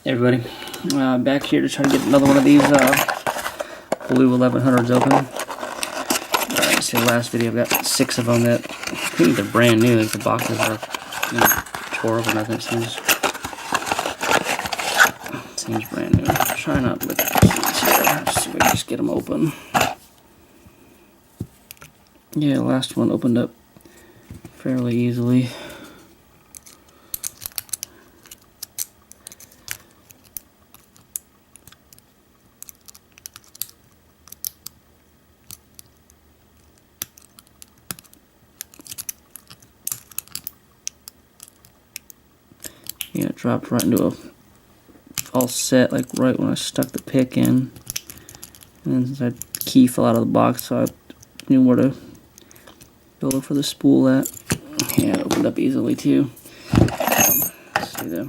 Hey everybody, back here to try to get another one of these blue 1100s open. You see the last video, I've got 6 of them that I think they're brand new. Like the boxes are tore up or nothing. It seems brand new. Try not to look at the keys here. See if we can just get them open. Yeah, the last one opened up fairly easily. Yeah, it dropped right into a all set, like right when I stuck the pick in. And since that key fell out of the box, so I knew where to go look for the spool at. Yeah, it opened up easily too. Yeah,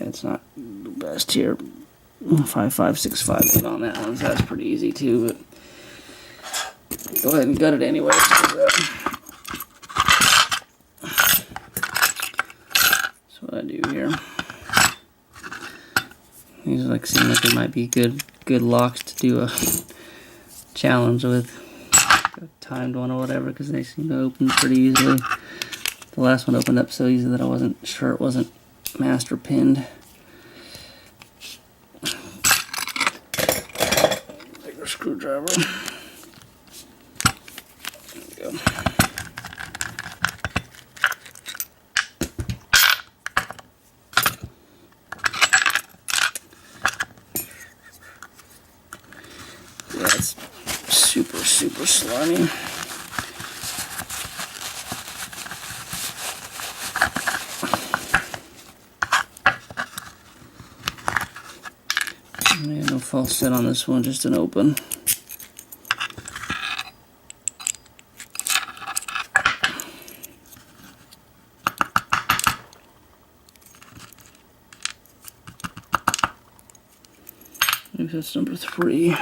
it's not the best here. 55658 on that one, so that's pretty easy too. But go ahead and gut it anyway. What I do here. These like seem like they might be good locks to do a challenge with, a timed one or whatever, because they seem to open pretty easily. The last one opened up so easy that I wasn't sure it wasn't master pinned. Bigger screwdriver. There we go. Yeah, it's super slimy. Yeah, no false set on this one, just an open. Maybe that's number 3.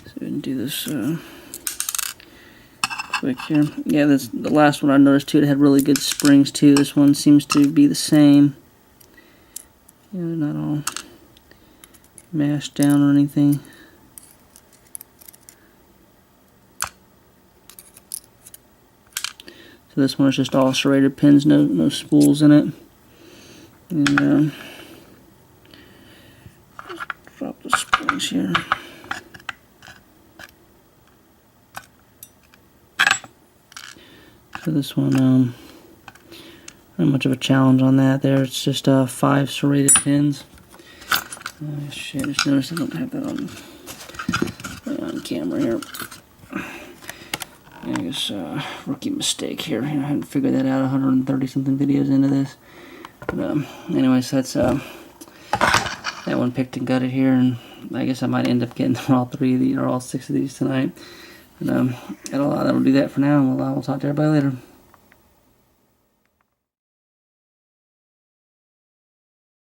So we can do this quick here. Yeah, this the last one I noticed too. It had really good springs too. This one seems to be the same. Yeah, they're not all mashed down or anything. So this one is just all serrated pins, no spools in it. And drop the springs here. So this one, not much of a challenge on that there. It's just 5 serrated pins. Shit, I just noticed I don't have that on camera here. Yeah, I guess rookie mistake here. I hadn't figured that out 130 something videos into this. But anyways, that's that one picked and gutted here, and I guess I might end up getting all 3 of these or all 6 of these tonight. But that'll do that for now, and we'll talk to everybody later.